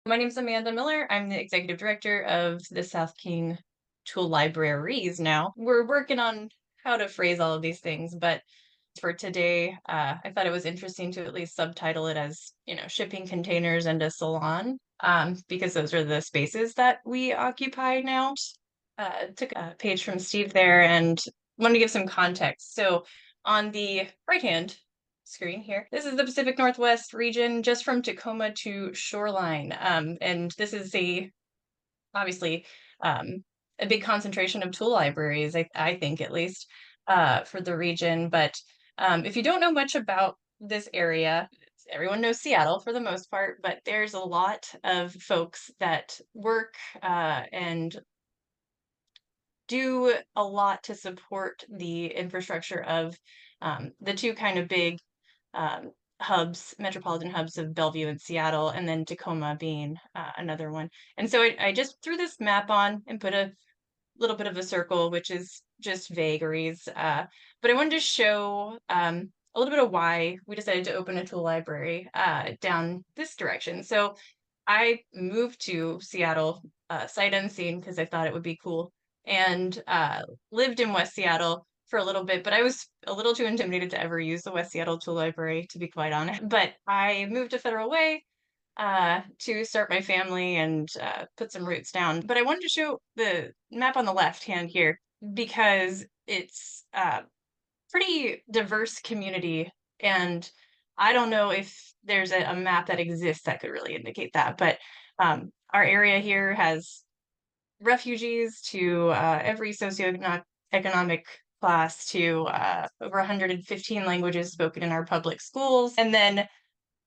My name is Amanda Miller. I'm the executive director of the South King Tool Libraries now. We're working on how to phrase all of these things, but for today, I thought it was interesting to at least subtitle it as, shipping containers and a salon, because those are the spaces that we occupy now. Took a page from Steve there and wanted to give some context. So on the right hand screen here, this is the Pacific Northwest region, just from Tacoma to Shoreline. And this is obviously um, a big concentration of tool libraries, I think at least, for the region. But if you don't know much about this area, everyone knows Seattle for the most part, but there's a lot of folks that work and do a lot to support the infrastructure of the two kind of big um, hubs, metropolitan hubs of Bellevue and Seattle, and then Tacoma being another one. And so I just threw this map on and put a little bit of a circle, which is just vagaries. But I wanted to show a little bit of why we decided to open a tool library down this direction. So I moved to Seattle sight unseen because I thought it would be cool, and lived in West Seattle for a little bit, but I was a little too intimidated to ever use the West Seattle Tool Library, to be quite honest. But I moved to Federal Way to start my family and put some roots down. But I wanted to show the map on the left hand here because it's pretty diverse community, and I don't know if there's a map that exists that could really indicate that, but our area here has refugees to every socioeconomic class to over 115 languages spoken in our public schools. And then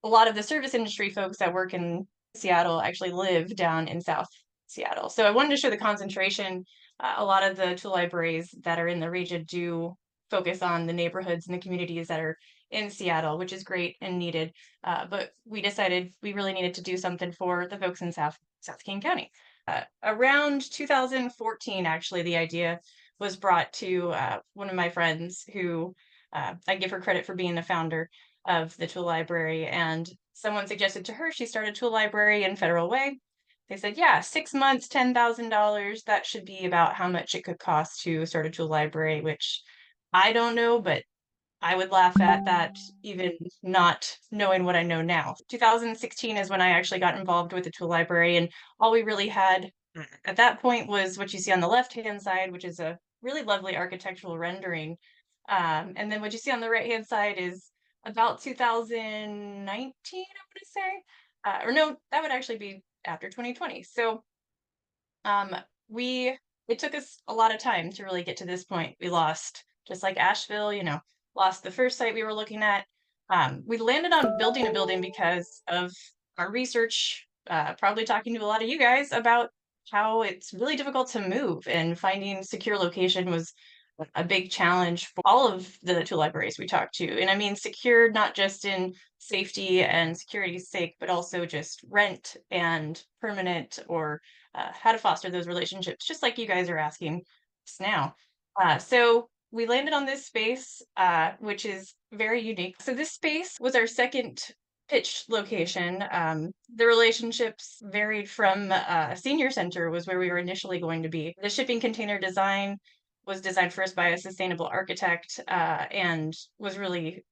a lot of the service industry folks that work in Seattle actually live down in South Seattle. So I wanted to show the concentration. A lot of the tool libraries that are in the region do focus on the neighborhoods and the communities that are in Seattle, which is great and needed. But we decided we really needed to do something for the folks in South King County. Around 2014, actually, the idea was brought to one of my friends who I give her credit for being the founder of the tool library. And someone suggested to her she start a tool library in Federal Way. They said, yeah, 6 months, $10,000. That should be about how much it could cost to start a tool library, which I don't know, but I would laugh at that, even not knowing what I know now. 2016 is when I actually got involved with the tool library, and all we really had at that point was what you see on the left-hand side, which is a really lovely architectural rendering. And then what you see on the right-hand side is about 2019, I would say. Or no, that would actually be after 2020. So um, we it took us a lot of time to really get to this point. We lost, just like Asheville, lost the first site we were looking at. We landed on building a building because of our research, probably talking to a lot of you guys about how it's really difficult to move, and finding secure location was a big challenge for all of the tool libraries we talked to. And I mean secure not just in safety and security's sake, but also just rent and permanent, or how to foster those relationships, just like you guys are asking us now. So we landed on this space, which is very unique. So this space was our second pitch location. The relationships varied from a senior center was where we were initially going to be. The shipping container design was designed first by a sustainable architect, and was really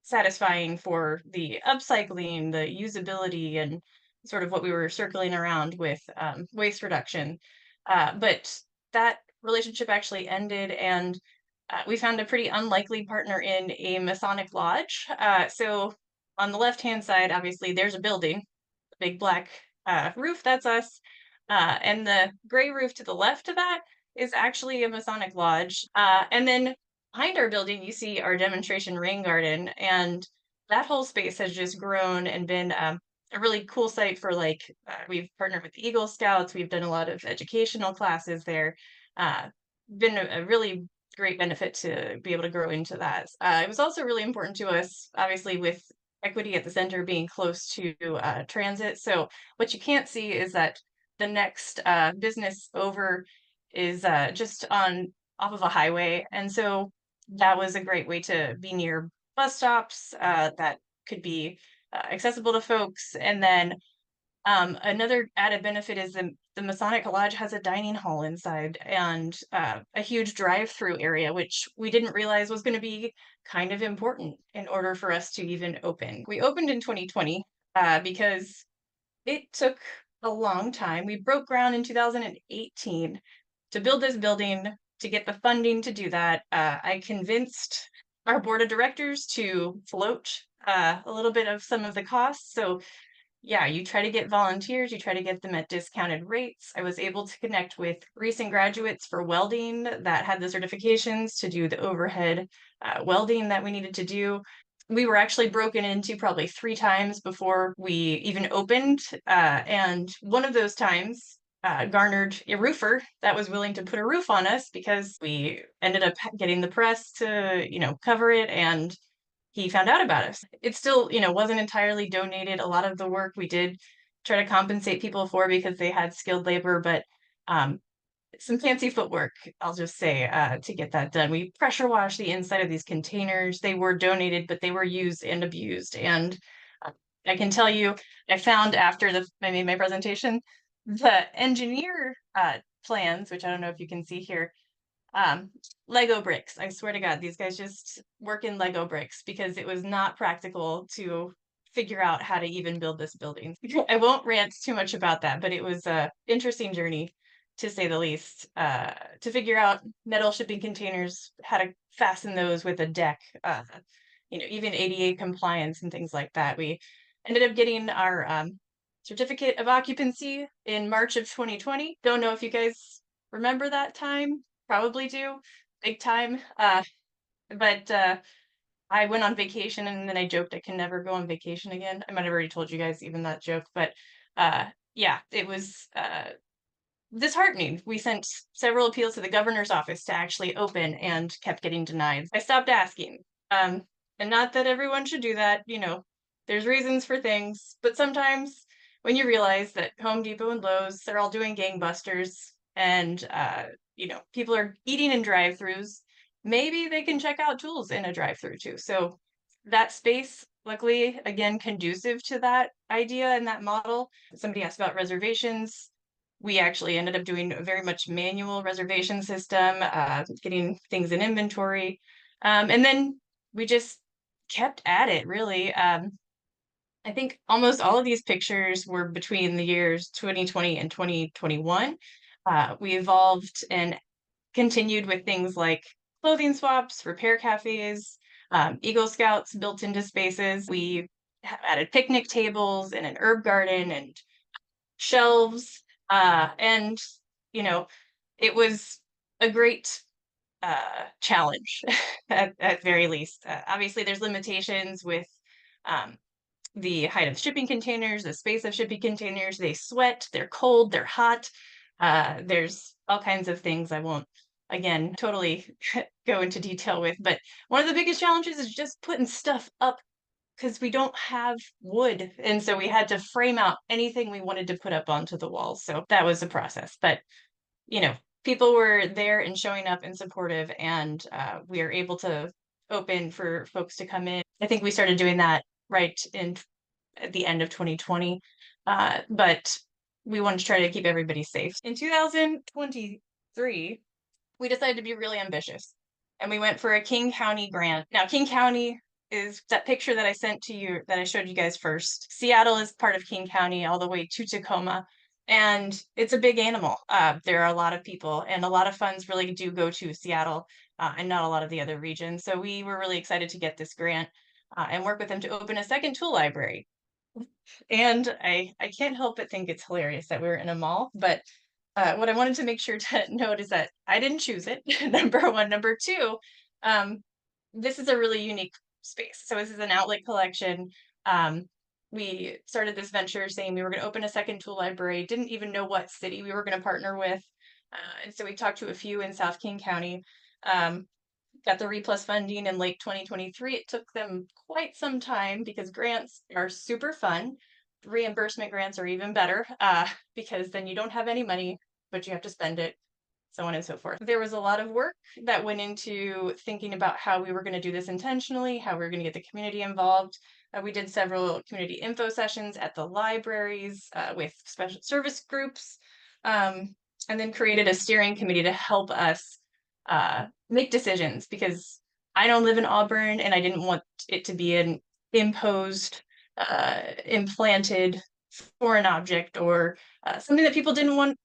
satisfying for the upcycling, the usability, and sort of what we were circling around with waste reduction. But that relationship actually ended, and we found a pretty unlikely partner in a Masonic lodge. So on the left-hand side, obviously, there's a building, the big black roof, that's us. And the gray roof to the left of that is actually a Masonic lodge. And then behind our building, you see our demonstration rain garden, and that whole space has just grown and been a really cool site for we've partnered with the Eagle Scouts. We've done a lot of educational classes there. Been a really great benefit to be able to grow into that. It was also really important to us, obviously, with equity at the center being close to transit. So what you can't see is that the next business over is just off of a highway. And so that was a great way to be near bus stops that could be accessible to folks. And then Another added benefit is the Masonic Lodge has a dining hall inside and a huge drive-through area, which we didn't realize was going to be kind of important in order for us to even open. We opened in 2020 because it took a long time. We broke ground in 2018 to build this building, to get the funding to do that. I convinced our board of directors to float a little bit of some of the costs. So yeah, you try to get volunteers, you try to get them at discounted rates. I was able to connect with recent graduates for welding that had the certifications to do the overhead welding that we needed to do. We were actually broken into probably 3 times before we even opened. And one of those times garnered a roofer that was willing to put a roof on us because we ended up getting the press to, cover it, and he found out about us. It still, wasn't entirely donated. A lot of the work we did try to compensate people for because they had skilled labor, but some fancy footwork, I'll just say, to get that done. We pressure washed the inside of these containers. They were donated, but they were used and abused. And I can tell you, I found after I made my presentation, the engineer plans, which I don't know if you can see here, Lego bricks. I swear to God, these guys just work in Lego bricks because it was not practical to figure out how to even build this building. I won't rant too much about that, but it was a interesting journey to say the least, to figure out metal shipping containers, how to fasten those with a deck, even ADA compliance and things like that. We ended up getting our certificate of occupancy in March of 2020. Don't know if you guys remember that time. Probably do. Big time. But I went on vacation and then I joked I can never go on vacation again. I might have already told you guys even that joke, but yeah, it was disheartening. We sent several appeals to the governor's office to actually open and kept getting denied. I stopped asking. And not that everyone should do that, there's reasons for things, but sometimes when you realize that Home Depot and Lowe's, they're all doing gangbusters and people are eating in drive-throughs, maybe they can check out tools in a drive-through too. So that space, luckily, again, conducive to that idea and that model. Somebody asked about reservations. We actually ended up doing a very much manual reservation system, getting things in inventory. And then we just kept at it, really. I think almost all of these pictures were between the years 2020 and 2021. We evolved and continued with things like clothing swaps, repair cafes, Eagle Scouts built into spaces. We added picnic tables and an herb garden and shelves. And, it was a great challenge at very least. Obviously, there's limitations with the height of shipping containers, the space of shipping containers. They sweat, they're cold, they're hot. There's all kinds of things I won't, again, totally go into detail with. But one of the biggest challenges is just putting stuff up because we don't have wood. And so we had to frame out anything we wanted to put up onto the walls. So that was a process. But, people were there and showing up and supportive, and we are able to open for folks to come in. I think we started doing that right at the end of 2020, but we wanted to try to keep everybody safe. In 2023, we decided to be really ambitious, and we went for a King County grant. Now, King County is that picture that I sent to you, that I showed you guys first. Seattle is part of King County all the way to Tacoma, and it's a big animal. There are a lot of people, and a lot of funds really do go to Seattle and not a lot of the other regions. So we were really excited to get this grant and work with them to open a second tool library. And I can't help but think it's hilarious that we're in a mall, but what I wanted to make sure to note is that I didn't choose it, number one. Number two, this is a really unique space. So this is an outlet collection. We started this venture saying we were going to open a second tool library, didn't even know what city we were going to partner with. And so we talked to a few in South King County, got the RE+ funding in late 2023. It took them quite some time because grants are super fun. Reimbursement grants are even better because then you don't have any money, but you have to spend it, so on and so forth. There was a lot of work that went into thinking about how we were going to do this intentionally, how we were going to get the community involved. We did several community info sessions at the libraries with special service groups, and then created a steering committee to help us make decisions, because I don't live in Auburn and I didn't want it to be an imposed, implanted foreign object, or something that people didn't want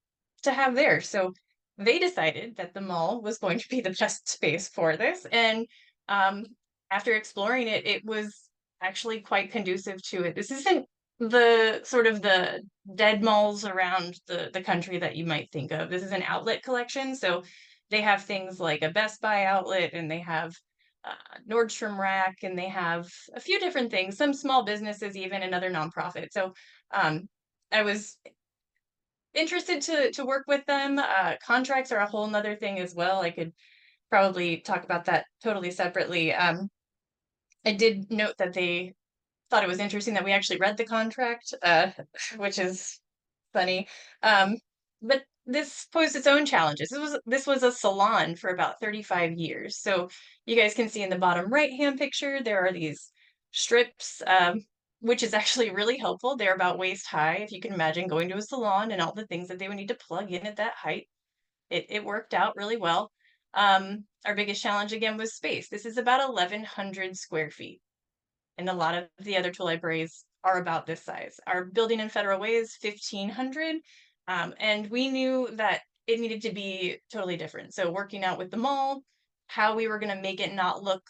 to have there. So they decided that the mall was going to be the best space for this. And um, after exploring it, it was actually quite conducive to it. This isn't the sort of the dead malls around the country that you might think of. This is an outlet collection. So they have things like a Best Buy outlet, and they have Nordstrom Rack, and they have a few different things, some small businesses even, and other nonprofits. So um, I was interested to work with them. Contracts are a whole nother thing as well. I could probably talk about that totally separately. I did note that they thought it was interesting that we actually read the contract, which is funny. Um, but this posed its own challenges. This was a salon for about 35 years. So you guys can see in the bottom right-hand picture, there are these strips, which is actually really helpful. They're about waist high. If you can imagine going to a salon and all the things that they would need to plug in at that height, it worked out really well. Our biggest challenge again was space. This is about 1,100 square feet, and a lot of the other tool libraries are about this size. Our building in Federal Way is 1,500, and we knew that it needed to be totally different. So working out with the mall, how we were going to make it not look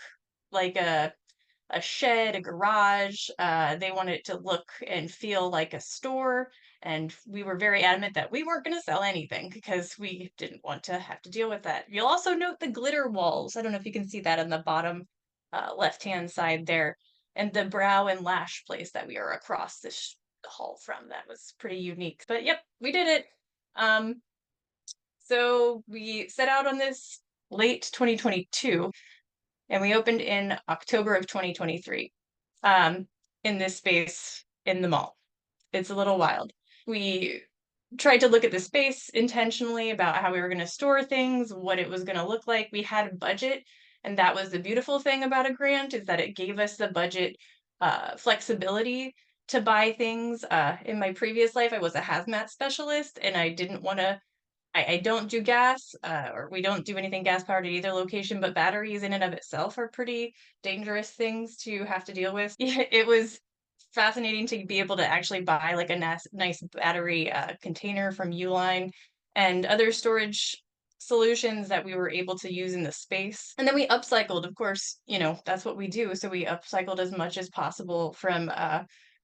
like a shed, a garage. They wanted it to look and feel like a store. And we were very adamant that we weren't going to sell anything because we didn't want to have to deal with that. You'll also note the glitter walls. I don't know if you can see that on the bottom left-hand side there. And the brow and lash place that we are across this hall from. That was pretty unique. But yep, we did it. Um, so we set out on this late 2022, and we opened in October of 2023 in this space in the mall. It's a little wild. We tried to look at the space intentionally about how we were going to store things, what it was going to look like. We had a budget, and that was the beautiful thing about a grant, is that it gave us the budget flexibility to buy things. In my previous life, I was a hazmat specialist, and I didn't want to I don't do gas, or we don't do anything gas powered at either location, but batteries in and of itself are pretty dangerous things to have to deal with. It was fascinating to be able to actually buy like a nice battery container from Uline and other storage solutions that we were able to use in the space. And then we upcycled, of course, that's what we do. So we upcycled as much as possible from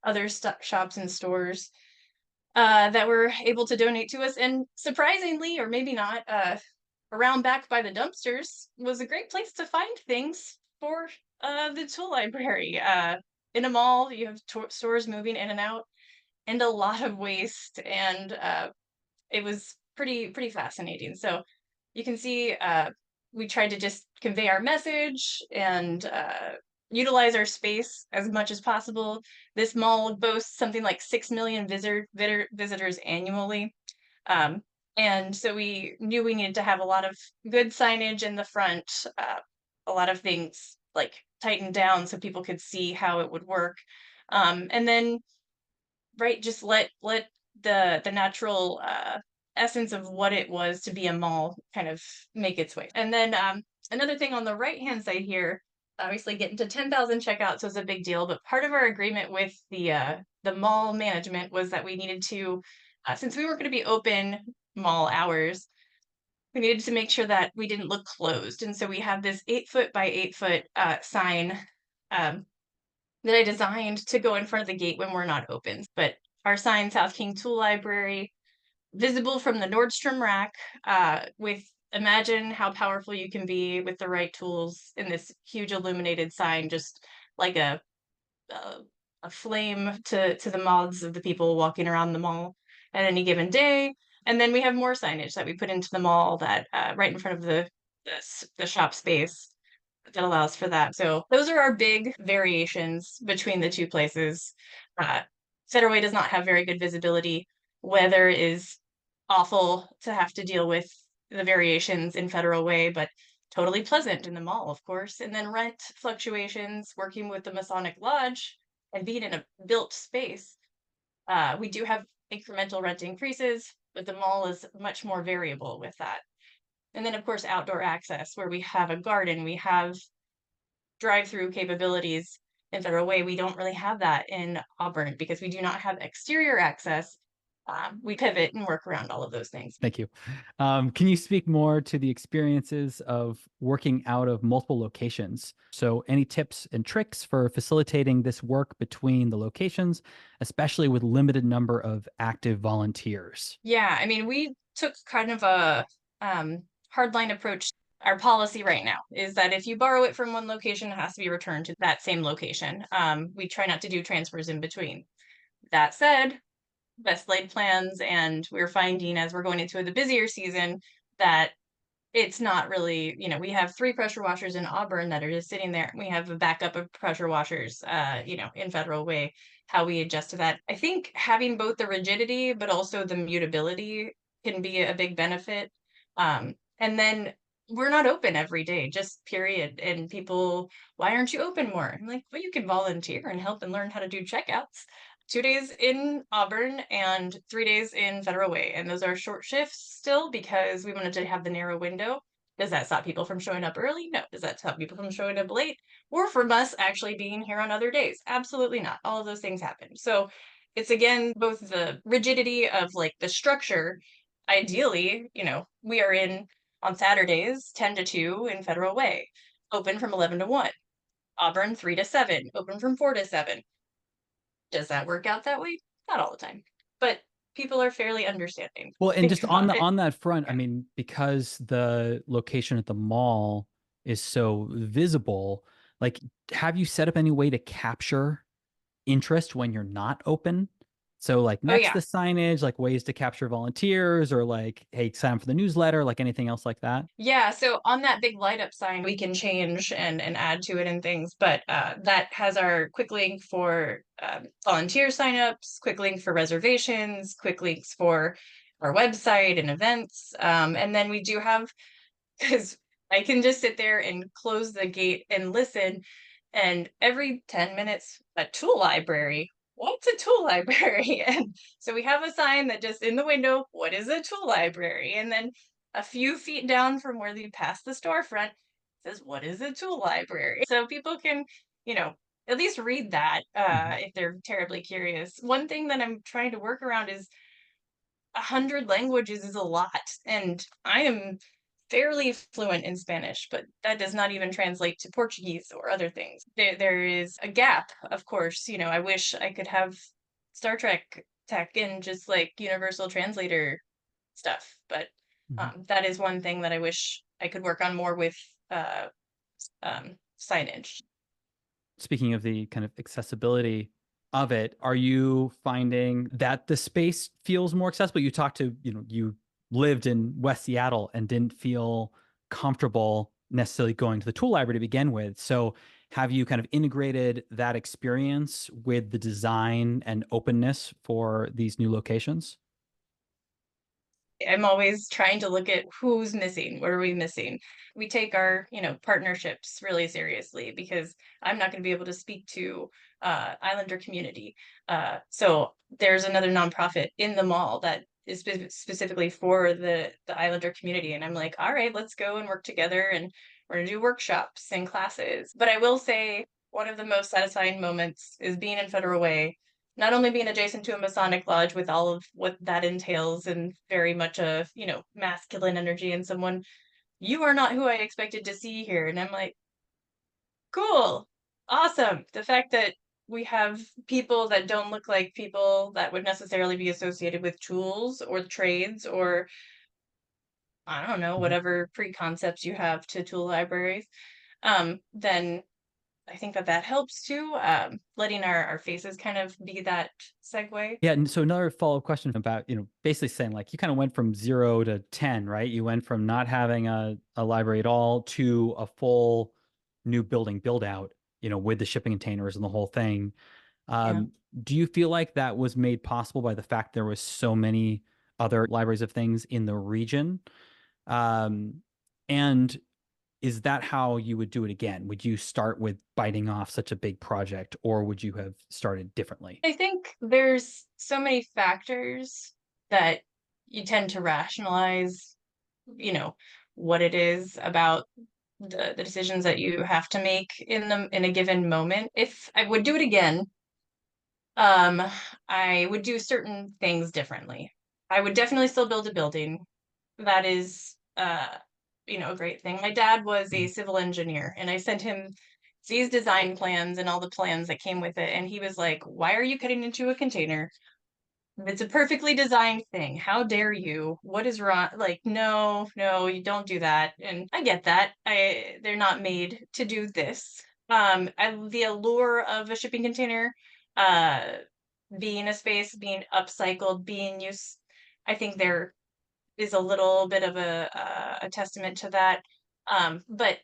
other shops and stores that were able to donate to us. And surprisingly, or maybe not, around back by the dumpsters was a great place to find things for the tool library. In a mall, you have stores moving in and out, and a lot of waste, and it was pretty fascinating. So you can see we tried to just convey our message and utilize our space as much as possible. This mall boasts something like 6 million visitors annually. Um, and so we knew we needed to have a lot of good signage in the front, a lot of things like tightened down so people could see how it would work. And then, right, just let the natural essence of what it was to be a mall kind of make its way. And then another thing on the right-hand side here, obviously getting to 10,000 checkouts was a big deal, but part of our agreement with the mall management was that we needed to, since we weren't going to be open mall hours, we needed to make sure that we didn't look closed. And so we have this 8-foot by 8-foot sign that I designed to go in front of the gate when we're not open. But our sign, South King Tool Library, visible from the Nordstrom Rack, with imagine how powerful you can be with the right tools in this huge illuminated sign, just like a flame to the moths of the people walking around the mall at any given day. And then we have more signage that we put into the mall that right in front of the shop space that allows for that. So those are our big variations between the two places. Federal Way does not have very good visibility. Weather is awful to have to deal with the variations in Federal Way, but totally pleasant in the mall, of course. And then rent fluctuations, working with the Masonic Lodge and being in a built space, we do have incremental rent increases, but the mall is much more variable with that. And then, of course, outdoor access, where we have a garden, we have drive-through capabilities in Federal Way. We don't really have that in Auburn because we do not have exterior access. We pivot and work around all of those things. Thank you. Can you speak more to the experiences of working out of multiple locations? So, any tips and tricks for facilitating this work between the locations, especially with limited number of active volunteers? Yeah, I mean, we took kind of a hardline approach. Our policy right now is that if you borrow it from one location, it has to be returned to that same location. We try not to do transfers in between. That said, best laid plans, and we're finding as we're going into the busier season that it's not really, we have 3 pressure washers in Auburn that are just sitting there. We have a backup of pressure washers, in Federal Way. How we adjust to that. I think having both the rigidity, but also the mutability can be a big benefit. And then we're not open every day, just period. And people, why aren't you open more? I'm like, well, you can volunteer and help and learn how to do checkouts. 2 days in Auburn and 3 days in Federal Way. And those are short shifts still because we wanted to have the narrow window. Does that stop people from showing up early? No. Does that stop people from showing up late? Or from us actually being here on other days? Absolutely not. All of those things happen. So it's again both the rigidity of like the structure. Ideally, we are in on Saturdays 10 to 2 in Federal Way, open from 11 to 1. Auburn 3 to 7, open from 4 to 7. Does that work out that way? Not all the time, but people are fairly understanding. Well, and Think just on about the it. on that front, I Yeah. mean, because the location at the mall is so visible, like, have you set up any way to capture interest when you're not open? So, like, Oh next yeah. to signage, like ways to capture volunteers, or like, hey, sign up for the newsletter, like anything else like that? Yeah, so on that big light up sign, we can change and add to it and things, but that has our quick link for volunteer signups, quick link for reservations, quick links for our website and events. And then we do have, because I can just sit there and close the gate and listen, and every 10 minutes, a tool library. What's a tool library? And so we have a sign that just in the window, what is a tool library? And then a few feet down from where they pass the storefront says, what is a tool library? So people can, you know, at least read that Mhm. if they're terribly curious. One thing that I'm trying to work around is 100 languages is a lot, and I am fairly fluent in Spanish, but that does not even translate to Portuguese or other things. There is a gap, of course. I wish I could have Star Trek tech and just like universal translator stuff, but Mhm. that is one thing that I wish I could work on more with signage. Speaking of the kind of accessibility of it, are you finding that the space feels more accessible? You talked to, you lived in West Seattle and didn't feel comfortable necessarily going to the tool library to begin with. So have you kind of integrated that experience with the design and openness for these new locations? I'm always trying to look at who's missing. What are we missing? We take our, partnerships really seriously because I'm not going to be able to speak to Islander community. So there's another nonprofit in the mall that is specifically for the Islander community, and I'm like, all right, let's go and work together, and we're gonna do workshops and classes. But I will say one of the most satisfying moments is being in Federal Way, not only being adjacent to a Masonic lodge with all of what that entails and very much a, masculine energy and someone, you are not who I expected to see here. And I'm like, cool, awesome. The fact that we have people that don't look like people that would necessarily be associated with tools or trades or I don't know, Mhm. whatever preconcepts you have to tool libraries, then I think that helps too, letting our faces kind of be that segue. Yeah, and so another follow-up question about, basically saying like you kind of went from 0 to 10, right? You went from not having a library at all to a full new building build out, with the shipping containers and the whole thing. Yeah. Um, do you feel like that was made possible by the fact there was so many other libraries of things in the region? Um, and Is that how you would do it again? Would you start with biting off such a big project, or would you have started differently? I think there's so many factors that you tend to rationalize, you know, what it is about the decisions that you have to make in a given moment. If I would do it again, um, I would do certain things differently. I would definitely still build a building. That is, a great thing. My dad was a Mm. civil engineer, and I sent him these design plans and all the plans that came with it. And he was like, "Why are you cutting into a container? It's a perfectly designed thing. How dare you? What is wrong?" Like, no, no, you don't do that. And I get that. They're not made to do this. The allure of a shipping container, uh, being a space, being upcycled, being used, I think there is a little bit of a testament to that. But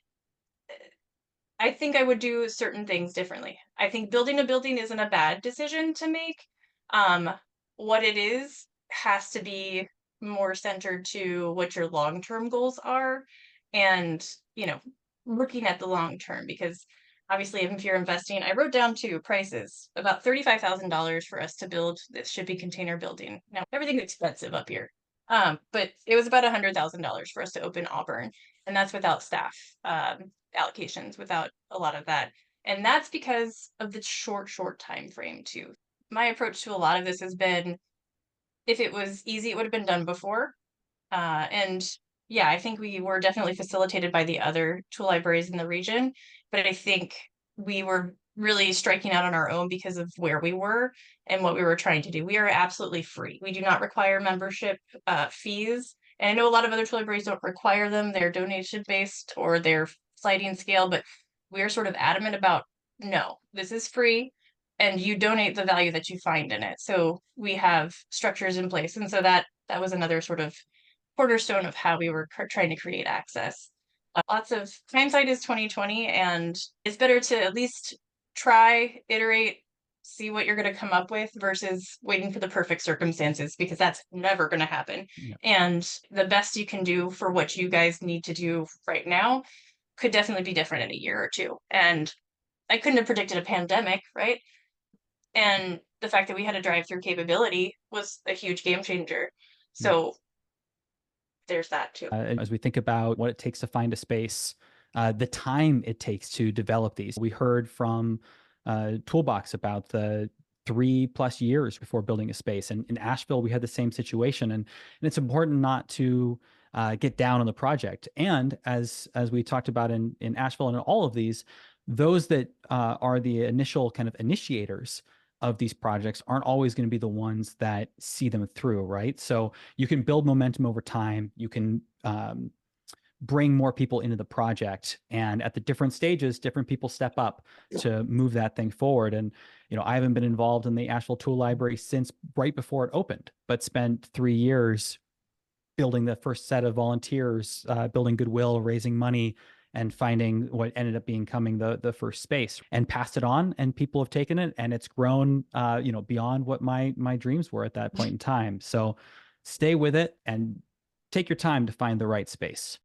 I think I would do certain things differently. I think building a building isn't a bad decision to make. Um, what it is has to be more centered to what your long-term goals are and, you know, looking at the long term because obviously if you're investing, I wrote down two prices, about $35,000 for us to build this shipping container building. Now everything's expensive up here. But it was about $100,000 for us to open Auburn, and that's without staff. Allocations, without a lot of that. And that's because of the short time frame too. My approach to a lot of this has been if it was easy, it would have been done before. And yeah, I think we were definitely facilitated by the other tool libraries in the region, but I think we were really striking out on our own because of where we were and what we were trying to do. We are absolutely free. We do not require membership fees. And I know a lot of other tool libraries don't require them. They're donation based or they're sliding scale, but we're sort of adamant about no, this is free and you donate the value that you find in it. So we have structures in place. And so that was another sort of cornerstone of how we were trying to create access. Lots of hindsight is 2020, and it's better to at least try, iterate, see what you're going to come up with versus waiting for the perfect circumstances because that's never going to happen. Yeah. And the best you can do for what you guys need to do right now could definitely be different in a year or two. And I couldn't have predicted a pandemic, right? And the fact that we had a drive-through capability was a huge game changer. Yeah. So there's that too. As we think about what it takes to find a space, the time it takes to develop these. We heard from Toolbox about the 3+ years before building a space. And in Asheville, we had the same situation. And it's important not to get down on the project. And as we talked about in Asheville and in all of these, those that are the initial kind of initiators of these projects aren't always going to be the ones that see them through, right? So you can build momentum over time. You can bring more people into the project, and at the different stages, different people step up to move that thing forward. And I haven't been involved in the Asheville Tool Library since right before it opened, but spent 3 years building the first set of volunteers, building goodwill, raising money, and finding what ended up becoming the first space, and passed it on, and people have taken it, and it's grown beyond what my dreams were at that point in time. So stay with it and take your time to find the right space.